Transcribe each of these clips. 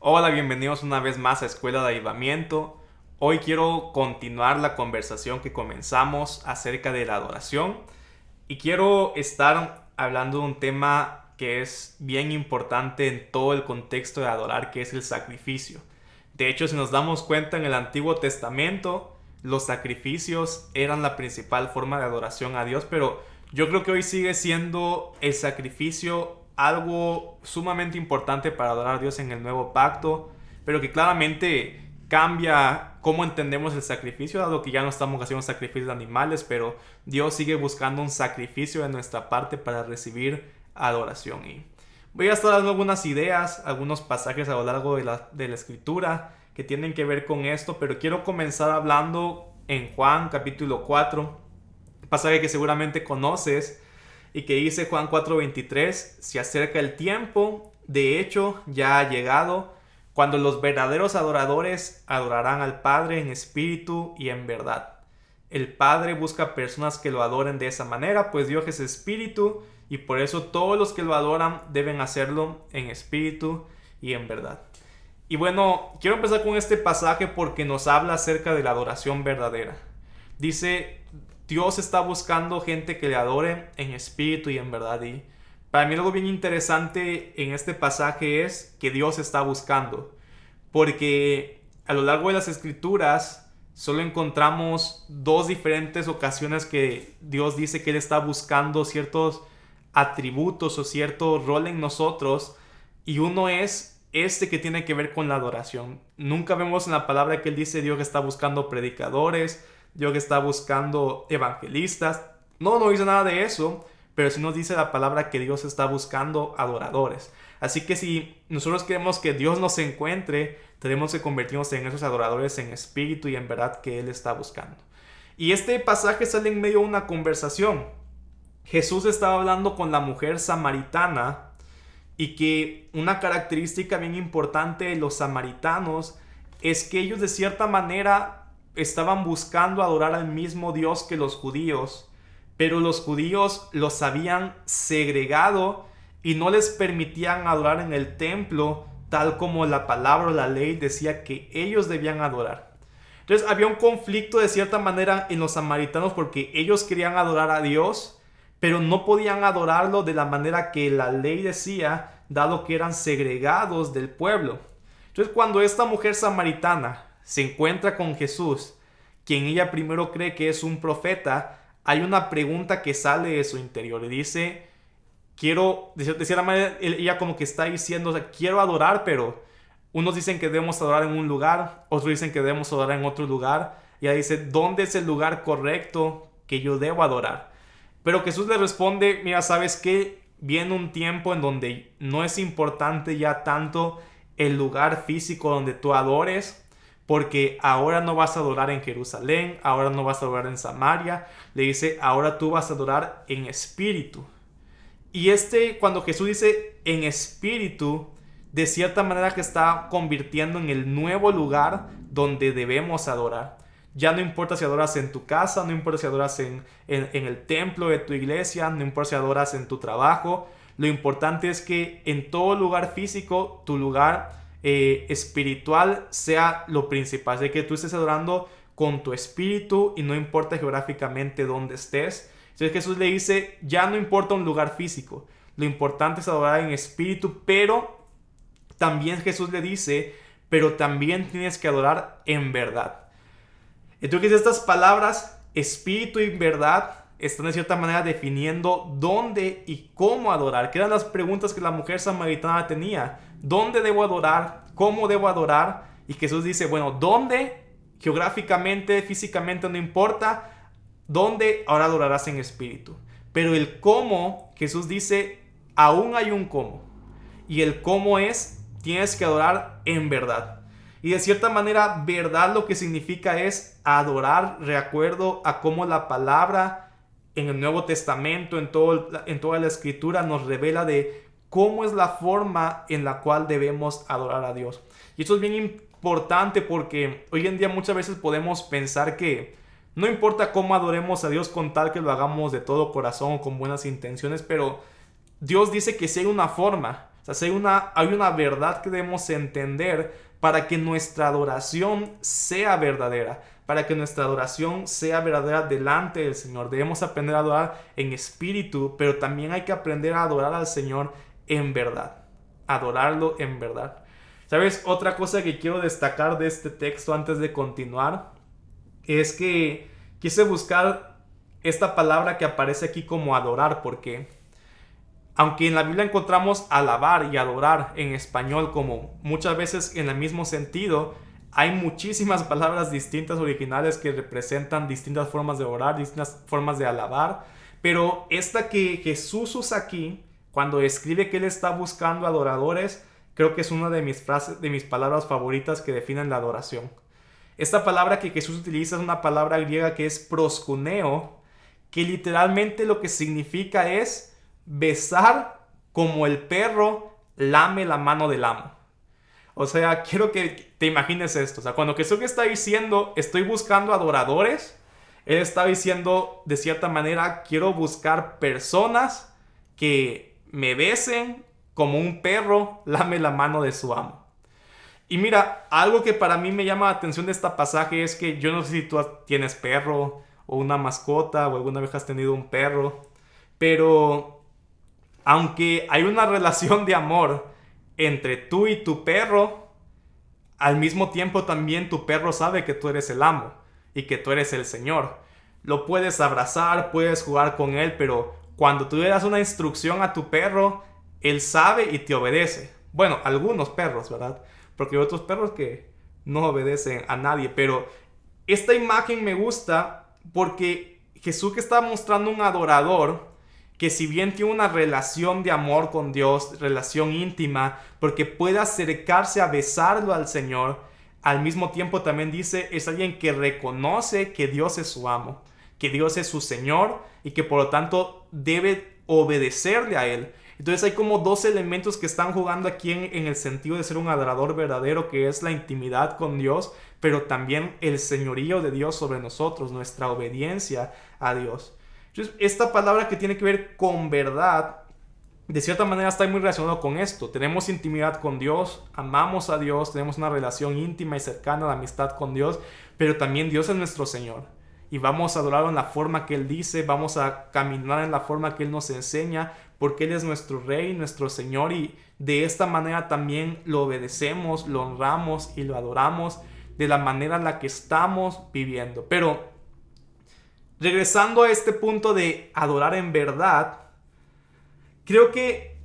Hola, bienvenidos una vez más a Escuela de Avivamiento. Hoy quiero continuar la conversación que comenzamos acerca de la adoración y quiero estar hablando de un tema que es bien importante en todo el contexto de adorar, que es el sacrificio. De hecho, si nos damos cuenta, en el Antiguo Testamento los sacrificios eran la principal forma de adoración a Dios, pero yo creo que hoy sigue siendo el sacrificio algo sumamente importante para adorar a Dios en el nuevo pacto, pero que claramente cambia cómo entendemos el sacrificio, dado que ya no estamos haciendo sacrificios de animales, pero Dios sigue buscando un sacrificio de nuestra parte para recibir adoración. Y voy a estar dando algunas ideas, algunos pasajes a lo largo de la escritura que tienen que ver con esto, pero quiero comenzar hablando en Juan capítulo 4, pasaje que seguramente conoces y que dice Juan 4:23: se acerca el tiempo, de hecho ya ha llegado, cuando los verdaderos adoradores adorarán al Padre en espíritu y en verdad. El Padre busca personas que lo adoren de esa manera, pues Dios es espíritu y por eso todos los que lo adoran deben hacerlo en espíritu y en verdad. Y bueno, quiero empezar con este pasaje porque nos habla acerca de la adoración verdadera. Dice, Dios está buscando gente que le adore en espíritu y en verdad. Y para mí algo bien interesante en este pasaje es que Dios está buscando. Porque a lo largo de las escrituras solo encontramos dos diferentes ocasiones que Dios dice que Él está buscando ciertos atributos o cierto rol en nosotros. Y uno es este que tiene que ver con la adoración. Nunca vemos en la palabra que Él dice Dios está buscando predicadores, Dios está buscando evangelistas. No dice nada de eso, pero sí nos dice la palabra que Dios está buscando adoradores. Así que si nosotros queremos que Dios nos encuentre, tenemos que convertirnos en esos adoradores en espíritu y en verdad que Él está buscando. Y este pasaje sale en medio de una conversación. Jesús estaba hablando con la mujer samaritana y que una característica bien importante de los samaritanos es que ellos de cierta manera estaban buscando adorar al mismo Dios que los judíos, pero los judíos los habían segregado y no les permitían adorar en el templo tal como la palabra o la ley decía que ellos debían adorar. Entonces había un conflicto de cierta manera en los samaritanos porque ellos querían adorar a Dios, pero no podían adorarlo de la manera que la ley decía, dado que eran segregados del pueblo. Entonces, cuando esta mujer samaritana se encuentra con Jesús, quien ella primero cree que es un profeta, hay una pregunta que sale de su interior y dice, de cierta manera, ella como que está diciendo, o sea, quiero adorar, pero unos dicen que debemos adorar en un lugar, otros dicen que debemos adorar en otro lugar, y ella dice, ¿dónde es el lugar correcto que yo debo adorar? Pero Jesús le responde, mira, ¿sabes qué? Viene un tiempo en donde no es importante ya tanto el lugar físico donde tú adores, porque ahora no vas a adorar en Jerusalén, ahora no vas a adorar en Samaria. Le dice, ahora tú vas a adorar en espíritu. Y cuando Jesús dice en espíritu, de cierta manera que está convirtiendo en el nuevo lugar donde debemos adorar. Ya no importa si adoras en tu casa, no importa si adoras en el templo de tu iglesia, no importa si adoras en tu trabajo. Lo importante es que en todo lugar físico, tu lugar espiritual sea lo principal. Así que tú estés adorando con tu espíritu y no importa geográficamente dónde estés. Entonces Jesús le dice, ya no importa un lugar físico. Lo importante es adorar en espíritu, pero también Jesús le dice, pero también tienes que adorar en verdad. Entonces estas palabras, espíritu y verdad, están de cierta manera definiendo dónde y cómo adorar, que eran las preguntas que la mujer samaritana tenía. ¿Dónde debo adorar? ¿Cómo debo adorar? Y Jesús dice, bueno, ¿dónde? Geográficamente, físicamente, no importa. ¿Dónde? Ahora adorarás en espíritu. Pero el cómo, Jesús dice, aún hay un cómo. Y el cómo es, tienes que adorar en verdad. Y de cierta manera, verdad lo que significa es adorar de acuerdo a cómo la palabra en el Nuevo Testamento, en toda la Escritura, nos revela de cómo es la forma en la cual debemos adorar a Dios. Y esto es bien importante porque hoy en día muchas veces podemos pensar que no importa cómo adoremos a Dios con tal que lo hagamos de todo corazón o con buenas intenciones, pero Dios dice que sí hay una forma. O sea, hay una verdad que debemos entender para que nuestra adoración sea verdadera, para que nuestra adoración sea verdadera delante del Señor. Debemos aprender a adorar en espíritu, pero también hay que aprender a adorar al Señor en verdad, adorarlo en verdad. ¿Sabes? Otra cosa que quiero destacar de este texto antes de continuar es que quise buscar esta palabra que aparece aquí como adorar, porque aunque en la Biblia encontramos alabar y adorar en español como muchas veces en el mismo sentido, hay muchísimas palabras distintas originales que representan distintas formas de orar, distintas formas de alabar, pero esta que Jesús usa aquí, cuando escribe que Él está buscando adoradores, creo que es una de mis frases, de mis palabras favoritas que definen la adoración. Esta palabra que Jesús utiliza es una palabra griega que es proskuneo, que literalmente lo que significa es besar como el perro lame la mano del amo. O sea, quiero que te imagines esto. O sea, cuando Jesús está diciendo, estoy buscando adoradores, Él está diciendo, de cierta manera, quiero buscar personas que me besen como un perro lame la mano de su amo. Y mira, algo que para mí me llama la atención de este pasaje es que yo no sé si tú tienes perro o una mascota o alguna vez has tenido un perro, pero aunque hay una relación de amor entre tú y tu perro, al mismo tiempo también tu perro sabe que tú eres el amo y que tú eres el Señor. Lo puedes abrazar, puedes jugar con él, pero cuando tú le das una instrucción a tu perro, él sabe y te obedece. Bueno, algunos perros, ¿verdad? Porque hay otros perros que no obedecen a nadie, pero esta imagen me gusta porque Jesús que está mostrando un adorador que si bien tiene una relación de amor con Dios, relación íntima, porque puede acercarse a besarlo al Señor, al mismo tiempo también dice, es alguien que reconoce que Dios es su amo, que Dios es su Señor y que por lo tanto debe obedecerle a Él. Entonces hay como dos elementos que están jugando aquí en el sentido de ser un adorador verdadero, que es la intimidad con Dios, pero también el señorío de Dios sobre nosotros, nuestra obediencia a Dios. Entonces, esta palabra que tiene que ver con verdad, de cierta manera está muy relacionado con esto. Tenemos intimidad con Dios, amamos a Dios, tenemos una relación íntima y cercana de amistad con Dios, pero también Dios es nuestro Señor. Y vamos a adorarlo en la forma que Él dice, vamos a caminar en la forma que Él nos enseña, porque Él es nuestro Rey, nuestro Señor, y de esta manera también lo obedecemos, lo honramos y lo adoramos de la manera en la que estamos viviendo. Pero regresando a este punto de adorar en verdad, creo que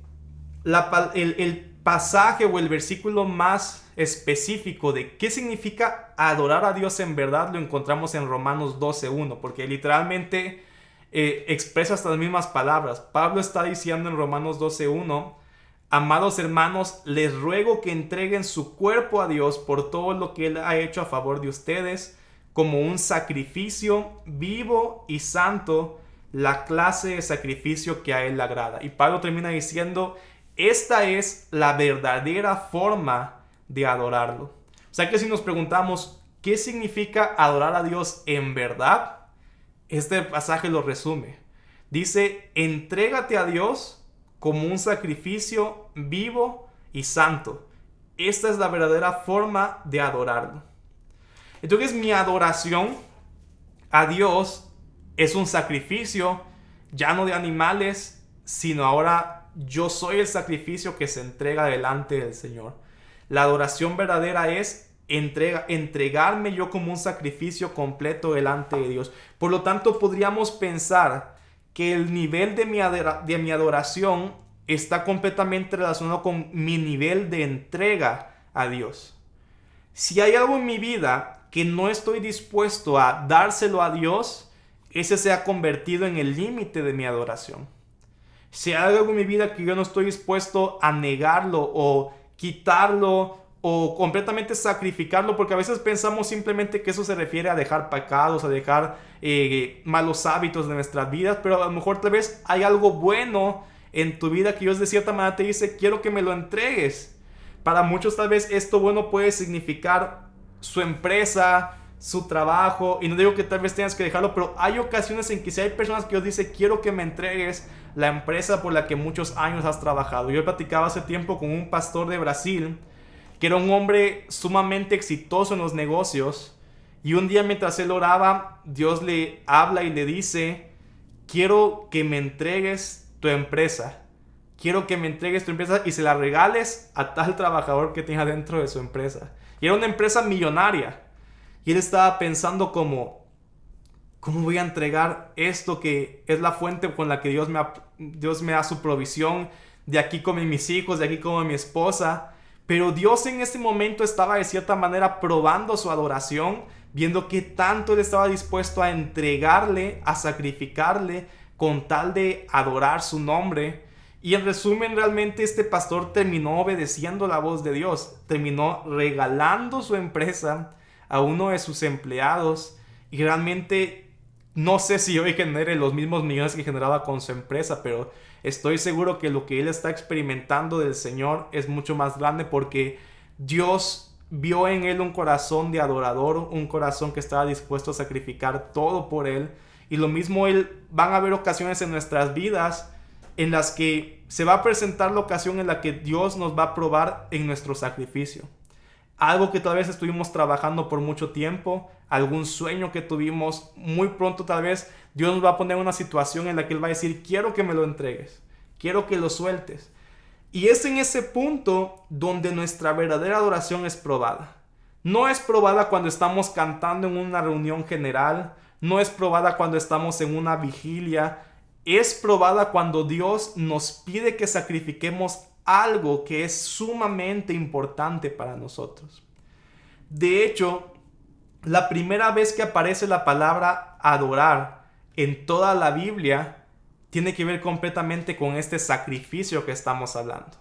el pasaje o el versículo más específico de qué significa adorar a Dios en verdad lo encontramos en Romanos 12:1, porque literalmente expresa estas mismas palabras. Pablo está diciendo en Romanos 12:1, amados hermanos, les ruego que entreguen su cuerpo a Dios por todo lo que Él ha hecho a favor de ustedes, como un sacrificio vivo y santo, la clase de sacrificio que a Él le agrada. Y Pablo termina diciendo, esta es la verdadera forma de adorarlo. O sea que si nos preguntamos, ¿qué significa adorar a Dios en verdad? Este pasaje lo resume. Dice, entrégate a Dios como un sacrificio vivo y santo. Esta es la verdadera forma de adorarlo. Entonces mi adoración a Dios es un sacrificio ya no de animales, sino ahora yo soy el sacrificio que se entrega delante del Señor. La adoración verdadera es entregarme yo como un sacrificio completo delante de Dios. Por lo tanto, podríamos pensar que el nivel de mi adoración está completamente relacionado con mi nivel de entrega a Dios. Si hay algo en mi vida que no estoy dispuesto a dárselo a Dios, ese se ha convertido en el límite de mi adoración. Si hay algo en mi vida que yo no estoy dispuesto a negarlo o quitarlo o completamente sacrificarlo, porque a veces pensamos simplemente que eso se refiere a dejar pecados, a dejar malos hábitos de nuestras vidas, pero a lo mejor tal vez hay algo bueno en tu vida que Dios de cierta manera te dice, quiero que me lo entregues. Para muchos tal vez esto bueno puede significar su empresa, su trabajo, y no digo que tal vez tengas que dejarlo, pero hay ocasiones en que si hay personas que Dios dice, quiero que me entregues la empresa por la que muchos años has trabajado. Yo platicaba hace tiempo con un pastor de Brasil que era un hombre sumamente exitoso en los negocios, y un día mientras él oraba, Dios le habla y le dice: quiero que me entregues tu empresa. Quiero que me entregues tu empresa y se la regales a tal trabajador que tenga dentro de su empresa. Y era una empresa millonaria. Y él estaba pensando ¿cómo voy a entregar esto que es la fuente con la que Dios me da su provisión? De aquí comen mis hijos, de aquí come mi esposa. Pero Dios en ese momento estaba de cierta manera probando su adoración, viendo qué tanto él estaba dispuesto a entregarle, a sacrificarle, con tal de adorar su nombre. Y en resumen, realmente este pastor terminó obedeciendo la voz de Dios, terminó regalando su empresa a uno de sus empleados, y realmente no sé si hoy genere los mismos millones que generaba con su empresa, pero estoy seguro que lo que él está experimentando del Señor es mucho más grande, porque Dios vio en él un corazón de adorador, un corazón que estaba dispuesto a sacrificar todo por él. Y lo mismo van a haber ocasiones en nuestras vidas en las que se va a presentar la ocasión en la que Dios nos va a probar en nuestro sacrificio. Algo que tal vez estuvimos trabajando por mucho tiempo, algún sueño que tuvimos, muy pronto tal vez Dios nos va a poner en una situación en la que Él va a decir: quiero que me lo entregues, quiero que lo sueltes. Y es en ese punto donde nuestra verdadera adoración es probada. No es probada cuando estamos cantando en una reunión general, no es probada cuando estamos en una vigilia, es probada cuando Dios nos pide que sacrifiquemos algo que es sumamente importante para nosotros. De hecho, la primera vez que aparece la palabra adorar en toda la Biblia tiene que ver completamente con este sacrificio que estamos hablando.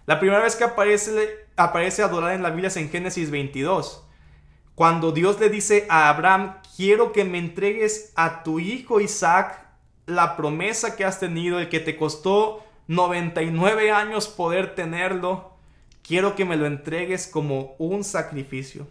La primera vez que aparece adorar en la Biblia es en Génesis 22, cuando Dios le dice a Abraham: quiero que me entregues a tu hijo Isaac, la promesa que has tenido, el que te costó 99 años poder tenerlo. Quiero que me lo entregues como un sacrificio.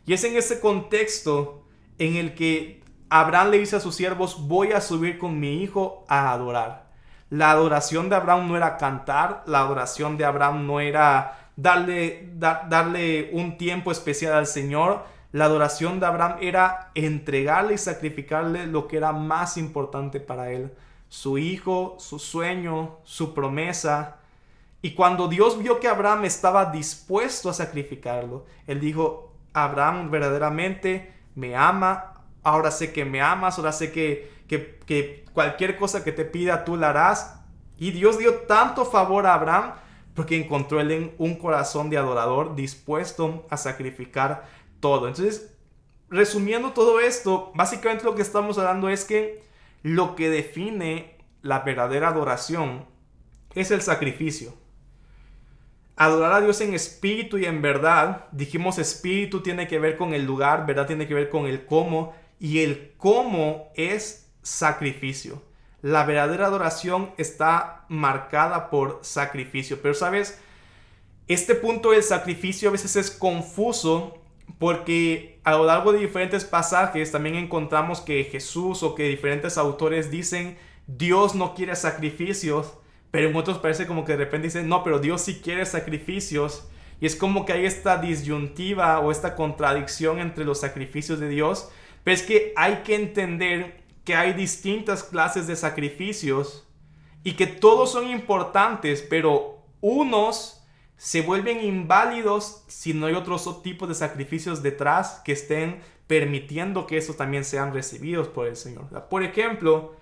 Y es en ese contexto en el que Abraham le dice a sus siervos: voy a subir con mi hijo a adorar. La adoración de Abraham no era cantar, la adoración de Abraham no era darle un tiempo especial al Señor. La adoración de Abraham era entregarle y sacrificarle lo que era más importante para él: su hijo, su sueño, su promesa. Y cuando Dios vio que Abraham estaba dispuesto a sacrificarlo, Él dijo: Abraham verdaderamente me ama, ahora sé que me amas, ahora sé que cualquier cosa que te pida tú la harás. Y Dios dio tanto favor a Abraham porque encontró él en un corazón de adorador dispuesto a sacrificar todo. Entonces, resumiendo todo esto, básicamente lo que estamos hablando es que lo que define la verdadera adoración es el sacrificio. Adorar a Dios en espíritu y en verdad. Dijimos, espíritu tiene que ver con el lugar, verdad tiene que ver con el cómo, y el cómo es sacrificio. La verdadera adoración está marcada por sacrificio. Pero sabes, este punto del sacrificio a veces es confuso, porque a lo largo de diferentes pasajes también encontramos que Jesús o que diferentes autores dicen: Dios no quiere sacrificios, pero en otros parece como que de repente dicen: no, pero Dios sí quiere sacrificios. Y es como que hay esta disyuntiva o esta contradicción entre los sacrificios de Dios. Pero es que hay que entender que hay distintas clases de sacrificios y que todos son importantes, pero unos se vuelven inválidos si no hay otros tipos de sacrificios detrás que estén permitiendo que esos también sean recibidos por el Señor. Por ejemplo,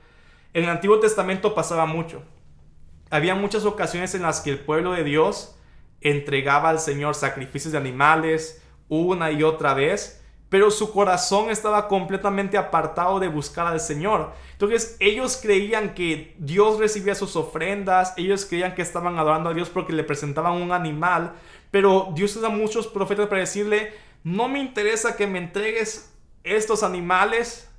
en el Antiguo Testamento pasaba mucho. Había muchas ocasiones en las que el pueblo de Dios entregaba al Señor sacrificios de animales una y otra vez, pero su corazón estaba completamente apartado de buscar al Señor. Entonces ellos creían que Dios recibía sus ofrendas, ellos creían que estaban adorando a Dios porque le presentaban un animal, pero Dios usa muchos profetas para decirle: no me interesa que me entregues estos animales,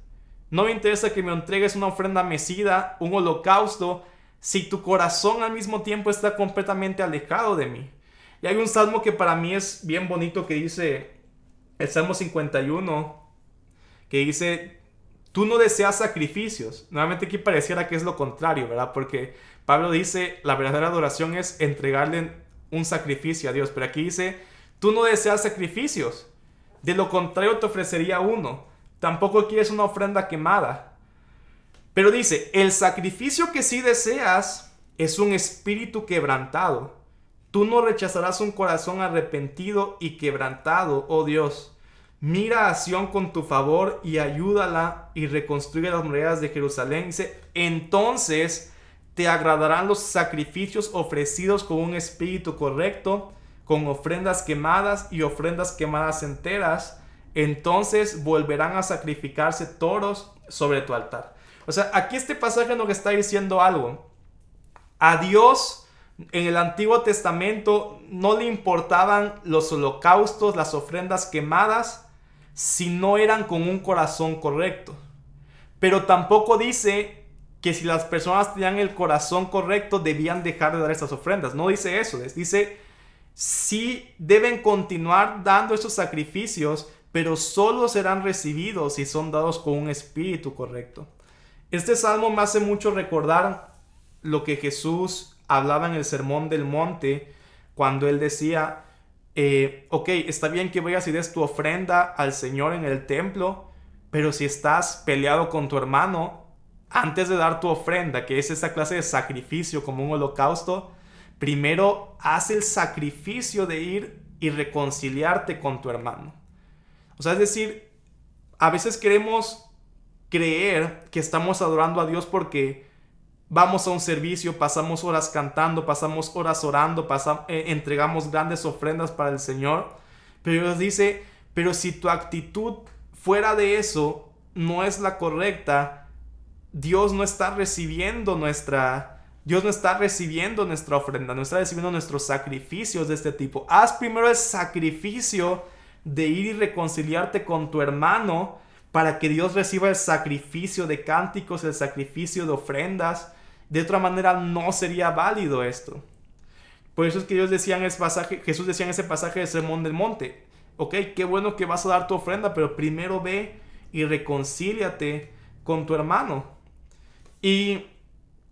no me interesa que me entregues una ofrenda mecida, un holocausto, si tu corazón al mismo tiempo está completamente alejado de mí. Y hay un salmo que para mí es bien bonito que dice, el Salmo 51, que dice: tú no deseas sacrificios. Nuevamente aquí pareciera que es lo contrario, ¿verdad? Porque Pablo dice, la verdadera adoración es entregarle un sacrificio a Dios. Pero aquí dice, tú no deseas sacrificios. De lo contrario te ofrecería uno. Tampoco quieres una ofrenda quemada. Pero dice, el sacrificio que sí deseas es un espíritu quebrantado. Tú no rechazarás un corazón arrepentido y quebrantado, oh Dios. Mira a Sión con tu favor y ayúdala y reconstruye las murallas de Jerusalén. Dice, entonces te agradarán los sacrificios ofrecidos con un espíritu correcto, con ofrendas quemadas y ofrendas quemadas enteras. Entonces volverán a sacrificarse toros sobre tu altar. O sea, aquí este pasaje nos está diciendo algo. A Dios en el Antiguo Testamento no le importaban los holocaustos, las ofrendas quemadas, si no eran con un corazón correcto. Pero tampoco dice que si las personas tenían el corazón correcto debían dejar de dar esas ofrendas. No dice eso. Dice, sí deben continuar dando esos sacrificios, pero solo serán recibidos si son dados con un espíritu correcto. Este salmo me hace mucho recordar lo que Jesús hablaba en el Sermón del Monte, cuando él decía, ok, está bien que vayas y des tu ofrenda al Señor en el templo, pero si estás peleado con tu hermano, antes de dar tu ofrenda, que es esa clase de sacrificio como un holocausto, primero haz el sacrificio de ir y reconciliarte con tu hermano. O sea, es decir, a veces queremos creer que estamos adorando a Dios porque vamos a un servicio, pasamos horas cantando, pasamos horas orando, entregamos grandes ofrendas para el Señor. Pero Dios dice, pero si tu actitud fuera de eso no es la correcta, Dios no está recibiendo nuestra ofrenda, no está recibiendo nuestros sacrificios de este tipo. Haz primero el sacrificio de ir y reconciliarte con tu hermano para que Dios reciba el sacrificio de cánticos, el sacrificio de ofrendas. De otra manera no sería válido esto. Por eso es que Jesús decía en ese pasaje del Sermón del Monte, ok, qué bueno que vas a dar tu ofrenda, pero primero ve y reconcíliate con tu hermano. Y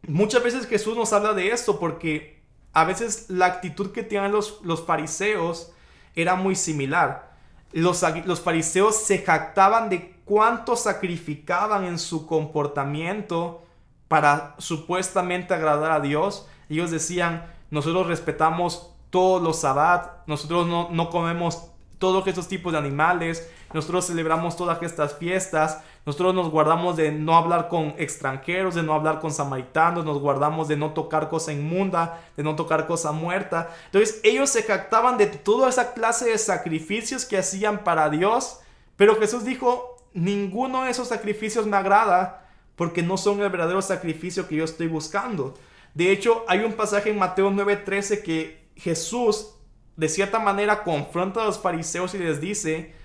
muchas veces Jesús nos habla de esto porque a veces la actitud que tenían los fariseos era muy similar. Los fariseos se jactaban de cuánto sacrificaban en su comportamiento para supuestamente agradar a Dios. Ellos decían, nosotros respetamos todos los sabbat, nosotros no comemos todos estos tipos de animales, nosotros celebramos todas estas fiestas, nosotros nos guardamos de no hablar con extranjeros, de no hablar con samaritanos, nos guardamos de no tocar cosa inmunda, de no tocar cosa muerta. Entonces ellos se jactaban de toda esa clase de sacrificios que hacían para Dios, pero Jesús dijo, ninguno de esos sacrificios me agrada, porque no son el verdadero sacrificio que yo estoy buscando. De hecho, hay un pasaje en Mateo 9:13 que Jesús, de cierta manera, confronta a los fariseos y les dice,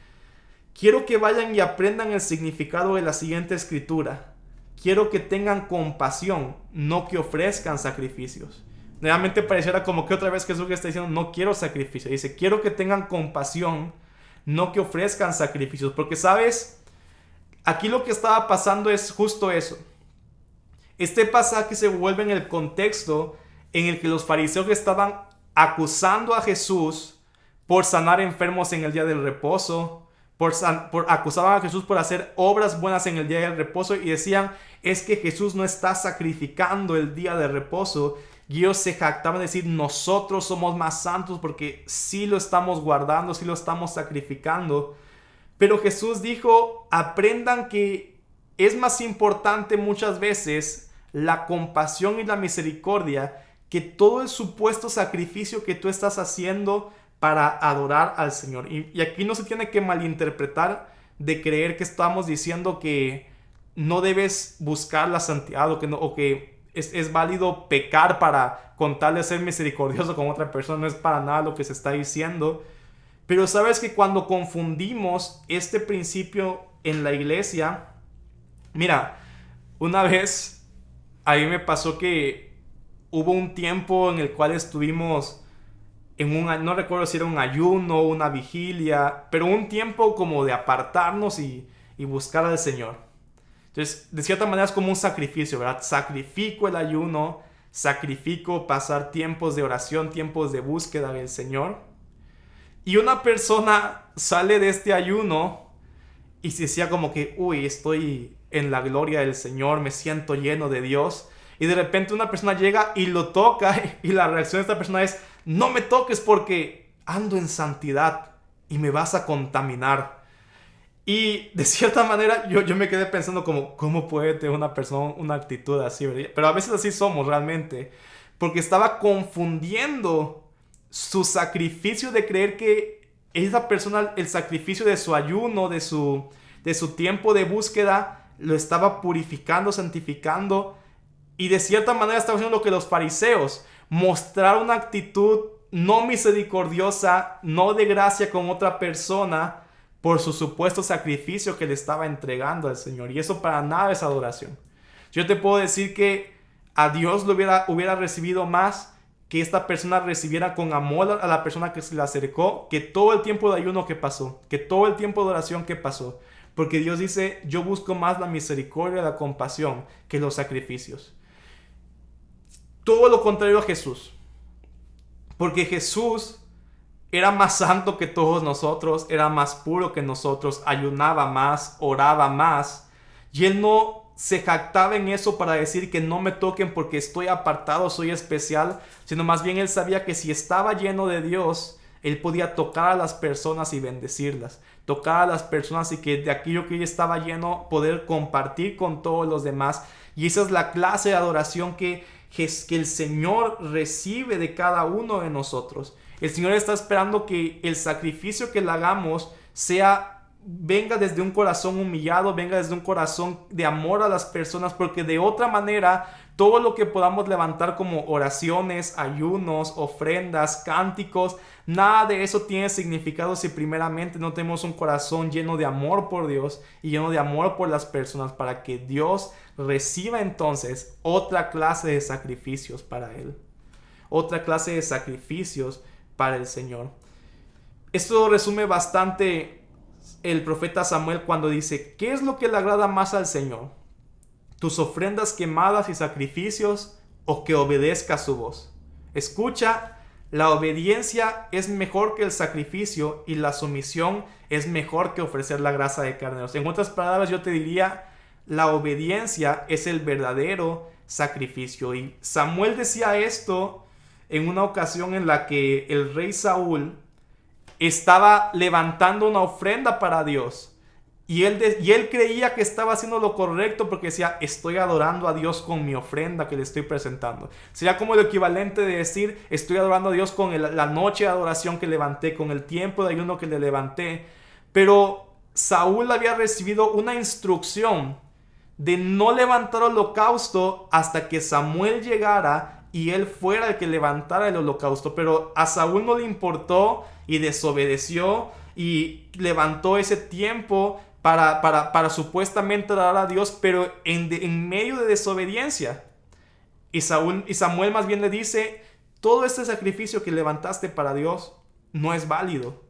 quiero que vayan y aprendan el significado de la siguiente escritura. Quiero que tengan compasión, no que ofrezcan sacrificios. Nuevamente pareciera como que otra vez Jesús está diciendo, no quiero sacrificio. Dice, quiero que tengan compasión, no que ofrezcan sacrificios. Porque, ¿sabes? Aquí lo que estaba pasando es justo eso. Este pasaje se vuelve en el contexto en el que los fariseos estaban acusando a Jesús por sanar enfermos en el día del reposo, acusaban a Jesús por hacer obras buenas en el día del reposo y decían, es que Jesús no está sacrificando el día de reposo. Y ellos se jactaban de decir, nosotros somos más santos porque sí lo estamos guardando, sí lo estamos sacrificando. Pero Jesús dijo, aprendan que es más importante muchas veces la compasión y la misericordia que todo el supuesto sacrificio que tú estás haciendo para adorar al Señor. Y aquí no se tiene que malinterpretar de creer que estamos diciendo que no debes buscar la santidad o que es válido pecar para con tal de ser misericordioso con otra persona. No es para nada lo que se está diciendo. Pero sabes que cuando confundimos este principio en la iglesia, mira, una vez a mí me pasó que hubo un tiempo en el cual estuvimos no recuerdo si era un ayuno o una vigilia, pero un tiempo como de apartarnos y buscar al Señor. Entonces, de cierta manera es como un sacrificio, ¿verdad? Sacrifico el ayuno, sacrifico pasar tiempos de oración, tiempos de búsqueda del Señor. Y una persona sale de este ayuno y se decía como que, uy, estoy en la gloria del Señor, me siento lleno de Dios. Y de repente una persona llega y lo toca y la reacción de esta persona es, no me toques porque ando en santidad y me vas a contaminar. Y de cierta manera yo me quedé pensando como, ¿cómo puede tener una persona una actitud así, ¿verdad? Pero a veces así somos realmente. Porque estaba confundiendo su sacrificio de creer que esa persona, el sacrificio de su ayuno, de su tiempo de búsqueda, lo estaba purificando, santificando. Y de cierta manera estaba haciendo lo que los fariseos, mostrar una actitud no misericordiosa, no de gracia con otra persona, por su supuesto sacrificio que le estaba entregando al Señor. Y eso para nada es adoración. Yo te puedo decir que a Dios lo hubiera recibido más que esta persona recibiera con amor a la persona que se le acercó, que todo el tiempo de ayuno que pasó, que todo el tiempo de oración que pasó. Porque Dios dice, yo busco más la misericordia y la compasión que los sacrificios. Todo lo contrario a Jesús. Porque Jesús era más santo que todos nosotros, era más puro que nosotros, ayunaba más, oraba más. Y Él no se jactaba en eso para decir que no me toquen porque estoy apartado, soy especial, sino más bien Él sabía que si estaba lleno de Dios, Él podía tocar a las personas y bendecirlas. Tocar a las personas y que de aquello que Él estaba lleno, poder compartir con todos los demás. Y esa es la clase de adoración que el Señor recibe de cada uno de nosotros. El Señor está esperando que el sacrificio que le hagamos venga desde un corazón humillado, venga desde un corazón de amor a las personas, porque de otra manera todo lo que podamos levantar como oraciones, ayunos, ofrendas, cánticos, nada de eso tiene significado si primeramente no tenemos un corazón lleno de amor por Dios y lleno de amor por las personas, para que Dios reciba entonces otra clase de sacrificios para Él, otra clase de sacrificios para el Señor. Esto resume bastante el profeta Samuel cuando dice, ¿qué es lo que le agrada más al Señor? ¿Tus ofrendas quemadas y sacrificios o que obedezca su voz? Escucha, la obediencia es mejor que el sacrificio y la sumisión es mejor que ofrecer la grasa de carneros. En otras palabras, yo te diría, la obediencia es el verdadero sacrificio. Y Samuel decía esto en una ocasión en la que el rey Saúl estaba levantando una ofrenda para Dios. Y él creía que estaba haciendo lo correcto porque decía, estoy adorando a Dios con mi ofrenda que le estoy presentando. Sería como el equivalente de decir, estoy adorando a Dios con la noche de adoración que levanté, con el tiempo de ayuno que le levanté. Pero Saúl había recibido una instrucción de no levantar holocausto hasta que Samuel llegara y él fuera el que levantara el holocausto. Pero a Saúl no le importó y desobedeció y levantó ese tiempo para supuestamente adorar a Dios, pero en medio de desobediencia. Y Samuel más bien le dice, todo este sacrificio que levantaste para Dios no es válido,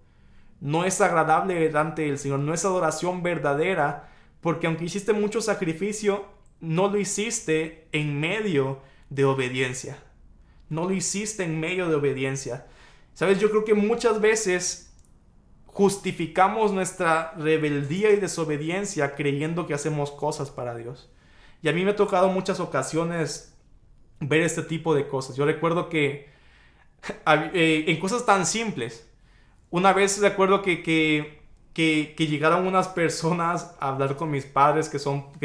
no es agradable delante del Señor, no es adoración verdadera, porque aunque hiciste mucho sacrificio, no lo hiciste en medio de obediencia. No lo hiciste en medio de obediencia. ¿Sabes? Yo creo que muchas veces justificamos nuestra rebeldía y desobediencia creyendo que hacemos cosas para Dios. Y a mí me ha tocado muchas ocasiones ver este tipo de cosas. Yo recuerdo que en cosas tan simples, una vez recuerdo que llegaron unas personas a hablar con mis padres que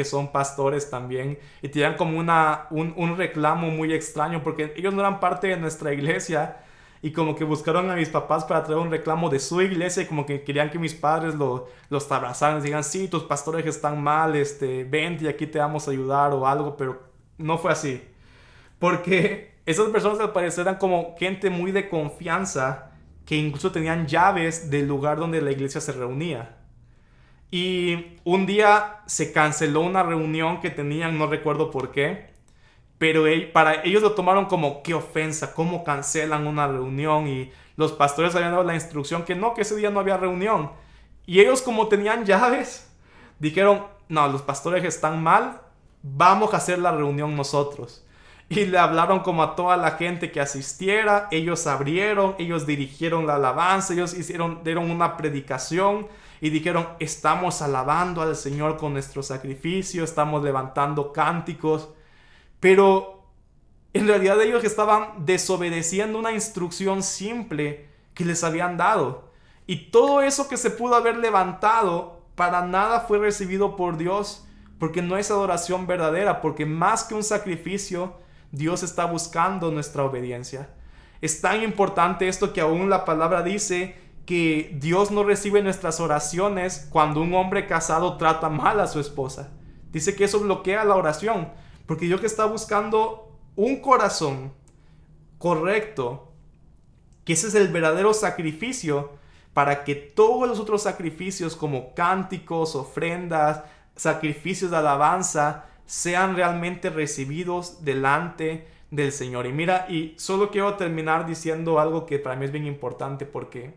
son pastores también, y tenían como un reclamo muy extraño porque ellos no eran parte de nuestra iglesia. Y como que buscaron a mis papás para traer un reclamo de su iglesia, y como que querían que mis padres los abrazaran y digan, sí, tus pastores están mal, vente y aquí te vamos a ayudar o algo. Pero no fue así, porque esas personas al parecer eran como gente muy de confianza, que incluso tenían llaves del lugar donde la iglesia se reunía. Y un día se canceló una reunión que tenían, no recuerdo por qué. Pero para ellos lo tomaron como, qué ofensa, cómo cancelan una reunión. Y los pastores habían dado la instrucción que no, que ese día no había reunión. Y ellos, como tenían llaves, dijeron, no, los pastores están mal, vamos a hacer la reunión nosotros. Y le hablaron como a toda la gente que asistiera, ellos abrieron, ellos dirigieron la alabanza, ellos dieron una predicación y dijeron, estamos alabando al Señor con nuestro sacrificio, estamos levantando cánticos, pero en realidad ellos estaban desobedeciendo una instrucción simple que les habían dado. Y todo eso que se pudo haber levantado, para nada fue recibido por Dios, porque no es adoración verdadera, porque más que un sacrificio, Dios está buscando nuestra obediencia. Es tan importante esto que aún la palabra dice que Dios no recibe nuestras oraciones cuando un hombre casado trata mal a su esposa. Dice que eso bloquea la oración, porque Dios está buscando un corazón correcto, que ese es el verdadero sacrificio, para que todos los otros sacrificios como cánticos, ofrendas, sacrificios de alabanza sean realmente recibidos delante del Señor. Y mira, y solo quiero terminar diciendo algo que para mí es bien importante, porque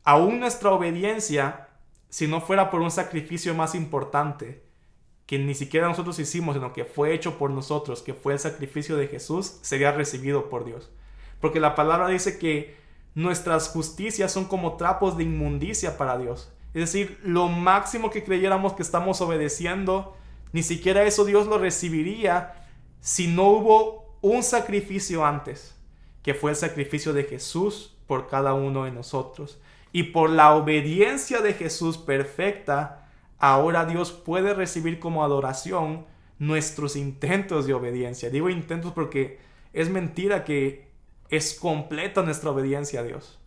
aún nuestra obediencia, si no fuera por un sacrificio más importante, que ni siquiera nosotros hicimos, sino que fue hecho por nosotros, que fue el sacrificio de Jesús, sería recibido por Dios. Porque la palabra dice que nuestras justicias son como trapos de inmundicia para Dios. Es decir, lo máximo que creyéramos que estamos obedeciendo, ni siquiera eso Dios lo recibiría si no hubo un sacrificio antes, que fue el sacrificio de Jesús por cada uno de nosotros. Y por la obediencia de Jesús perfecta, ahora Dios puede recibir como adoración nuestros intentos de obediencia. Digo intentos porque es mentira que es completa nuestra obediencia a Dios.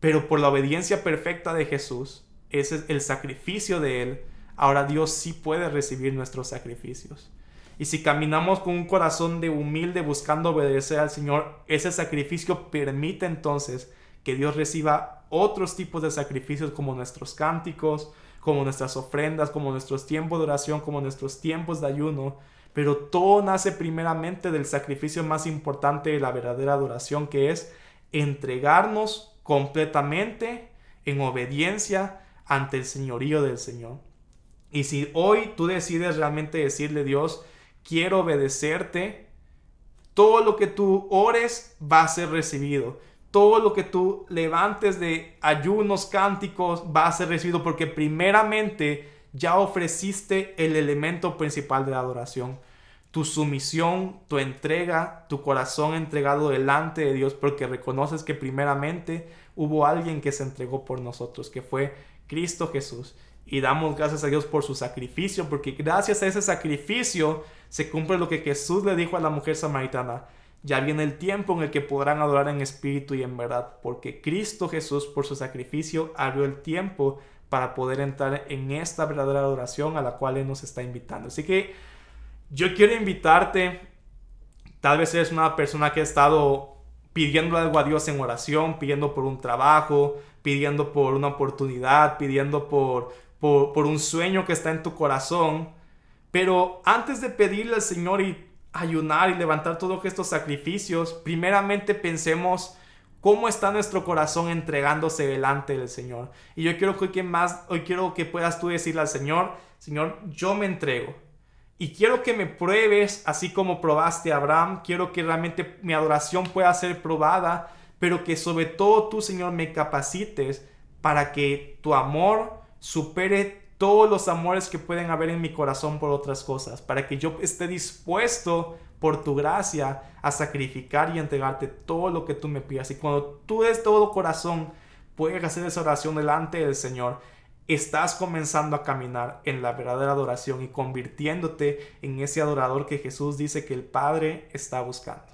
Pero por la obediencia perfecta de Jesús, ese es el sacrificio de Él, ahora Dios sí puede recibir nuestros sacrificios. Y si caminamos con un corazón de humilde buscando obedecer al Señor, ese sacrificio permite entonces que Dios reciba otros tipos de sacrificios como nuestros cánticos, como nuestras ofrendas, como nuestros tiempos de oración, como nuestros tiempos de ayuno. Pero todo nace primeramente del sacrificio más importante de la verdadera adoración, que es entregarnos completamente en obediencia ante el señorío del Señor. Y si hoy tú decides realmente decirle, Dios, quiero obedecerte, todo lo que tú ores va a ser recibido. Todo lo que tú levantes de ayunos, cánticos, va a ser recibido, porque primeramente ya ofreciste el elemento principal de la adoración. Tu sumisión, tu entrega, tu corazón entregado delante de Dios, porque reconoces que primeramente hubo alguien que se entregó por nosotros, que fue Cristo Jesús. Y damos gracias a Dios por su sacrificio, porque gracias a ese sacrificio se cumple lo que Jesús le dijo a la mujer samaritana. Ya viene el tiempo en el que podrán adorar en espíritu y en verdad, porque Cristo Jesús por su sacrificio abrió el tiempo para poder entrar en esta verdadera adoración a la cual Él nos está invitando. Así que yo quiero invitarte, tal vez eres una persona que ha estado pidiendo algo a Dios en oración, pidiendo por un trabajo, pidiendo por una oportunidad, pidiendo por un sueño que está en tu corazón. Pero antes de pedirle al Señor y ayunar y levantar todos estos sacrificios, primeramente pensemos cómo está nuestro corazón entregándose delante del Señor. Y yo quiero hoy quiero que puedas tú decirle al Señor, Señor, yo me entrego. Y quiero que me pruebes así como probaste a Abraham. Quiero que realmente mi adoración pueda ser probada, pero que sobre todo tú, Señor, me capacites para que tu amor supere todos los amores que pueden haber en mi corazón por otras cosas, para que yo esté dispuesto por tu gracia a sacrificar y entregarte todo lo que tú me pidas. Y cuando tú de todo corazón puedes hacer esa oración delante del Señor, estás comenzando a caminar en la verdadera adoración y convirtiéndote en ese adorador que Jesús dice que el Padre está buscando.